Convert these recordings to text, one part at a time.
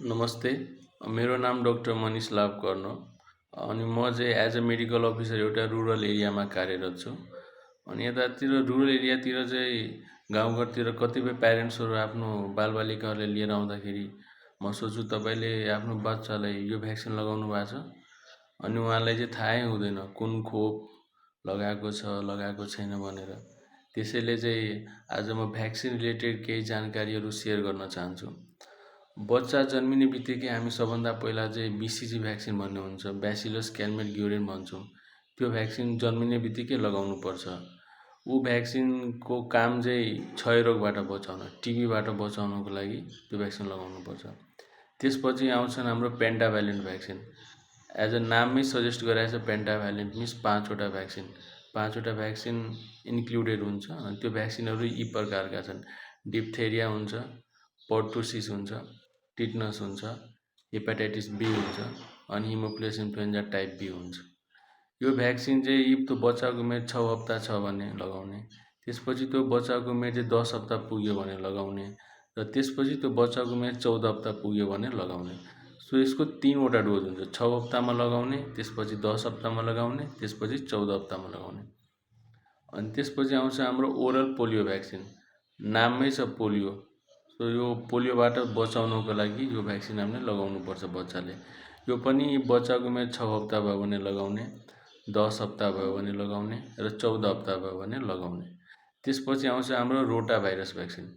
नमस्ते। मेरो नाम डाक्टर मनिष लाभकर्ण अनि म चाहिँ एज अ मेडिकल अफिसर एउटा रुरल एरियामा कार्यरत छु। अनि यतातिर रुरल एरियातिर चाहिँ गाउँघरतिर कतिपय प्यारेन्ट्सहरू आफ्नो बालबालिकाहरूलाई लिएर आउँदाखेरि म सोच्छु तपाईँले आफ्नो बच्चालाई यो भ्याक्सिन लगाउनु भएको छ अनि उहाँलाई चाहिँ थाहै हुँदैन कुन खोप लगाएको छैन भनेर। त्यसैले चाहिँ आज म भ्याक्सिन रिलेटेड केही जानकारीहरू सेयर गर्न चाहन्छु। बच्चा जन्मिने बित्तिकै हामी सबभन्दा पहिला चाहिँ BCG भ्याक्सिन भन्ने हुन्छ, ब्यासिलस क्यालमेट-ग्युरेन भन्छौँ। त्यो भ्याक्सिन जन्मिने बित्तिकै लगाउनुपर्छ। ऊ भ्याक्सिनको काम चाहिँ क्षयरोगबाट बचाउन, टिबीबाट बचाउनको लागि त्यो भ्याक्सिन लगाउनुपर्छ। त्यसपछि आउँछन् हाम्रो पेन्टाभ्यालेन्ट भ्याक्सिन। एज अ नाममै सजेस्ट गराएको छ, पेन्टाभ्यालेन्ट मिन्स 5वटा भ्याक्सिन। 5वटा भ्याक्सिन इन्क्लुडेड हुन्छ। अनि त्यो भ्याक्सिनहरू यी प्रकारका छन्: डिप्थेरिया हुन्छ, पर्टुसिस हुन्छ, टिटनस हुन्छ, हेपाटाइटिस B हुन्छ अनि हिमोफिलस इन्फ्लुएन्जा टाइप B हुन्छ। यो भ्याक्सिन चाहिँ यी त्यो बच्चाको उमेर 6 हप्ता छ भने लगाउने, त्यसपछि त्यो बच्चाको उमेर चाहिँ 10 हप्ता पुग्यो भने लगाउने र त्यसपछि त्यो बच्चाको उमेर 14 हप्ता पुग्यो भने लगाउने। सो यसको 3वटा डोज हुन्छ, 6 हप्तामा लगाउने, त्यसपछि 10 हप्तामा लगाउने, त्यसपछि 14 हप्तामा लगाउने। अनि त्यसपछि आउँछ हाम्रो ओरल पोलियो भ्याक्सिन। नाममै छ पोलियो, सो यो पोलियोबाट बचाउनको लागि यो भ्याक्सिन हामीले लगाउनुपर्छ बच्चाले। यो पनि बच्चाको उमेर 6 हप्ता भयो भने लगाउने, 10 हप्ता भयो भने लगाउने र 14 हप्ता भयो भने लगाउने। त्यसपछि आउँछ हाम्रो रोटा भाइरस भ्याक्सिन।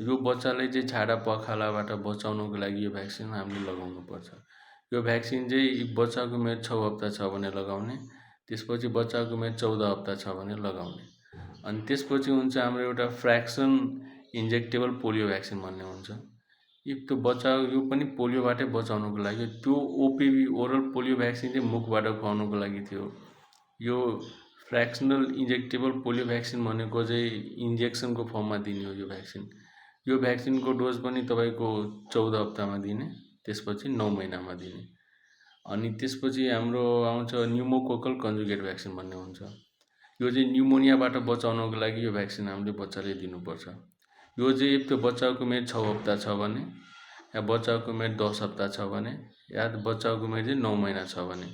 यो बच्चालाई चाहिँ झाडा पखालाबाट बचाउनको लागि यो भ्याक्सिन हामीले लगाउनुपर्छ। यो भ्याक्सिन चाहिँ बच्चाको उमेर 6 हप्ता छ भने लगाउने, त्यसपछि बच्चाको उमेर 14 हप्ता छ भने लगाउने। अनि त्यसपछि हुन्छ हाम्रो एउटा फ्र्याक्सन इन्जेक्टेबल पोलियो भ्याक्सिन भन्ने हुन्छ। त्यो बच्चा यो पनि पोलियोबाटै बचाउनको लागि। त्यो OPV ओरल पोलियो भ्याक्सिन चाहिँ मुखबाट खुवाउनुको लागि थियो। यो फ्र्याक्सनल इन्जेक्टेबल पोलियो भ्याक्सिन भनेको चाहिँ इन्जेक्सनको फर्ममा दिने हो यो भ्याक्सिन। यो भ्याक्सिनको डोज पनि तपाईँको 14 हप्तामा दिने, त्यसपछि 9 महिनामा दिने। अनि त्यसपछि हाम्रो आउँछ न्युमोकोकल कन्जुगेट भ्याक्सिन भन्ने हुन्छ। यो चाहिँ न्युमोनियाबाट बचाउनको लागि यो भ्याक्सिन हामीले बच्चाले दिनुपर्छ। यो चाहिँ त्यो बच्चाको उमेर 6 हप्ता छ भने या बच्चाको उमेर 10 हप्ता छ भने या बच्चाको उमेर चाहिँ 9 महिना छ भने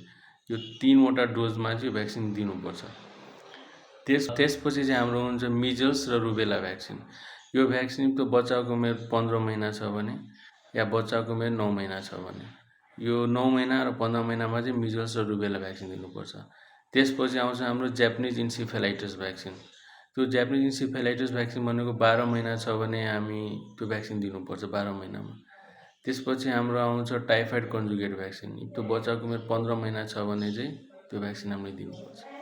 यो 3वटा डोजमा चाहिँ भ्याक्सिन दिनुपर्छ। त्यसपछि चाहिँ हाम्रो हुन्छ मिजल्स र रुबेला भ्याक्सिन। यो भ्याक्सिन त्यो बच्चाको उमेर 15 महिना छ भने या बच्चाको उमेर 9 महिना छ भने यो 9 महिना र 15 महिनामा चाहिँ मिजल्स र रुबेला भ्याक्सिन दिनुपर्छ। त्यसपछि आउँछ हाम्रो जापानिज इन्सेफेलाइटिस भ्याक्सिन। त्यो जापानिज इन्सेफेलाइटिस भ्याक्सिन भनेको 12 महिना छ भने हामी त्यो भ्याक्सिन दिनुपर्छ 12 महिनामा। त्यसपछि हाम्रो आउँछ टाइफाइड कन्जुगेट भ्याक्सिन। त्यो बच्चाको उमेर 15 महिना छ भने चाहिँ त्यो भ्याक्सिन हामीले दिनुपर्छ।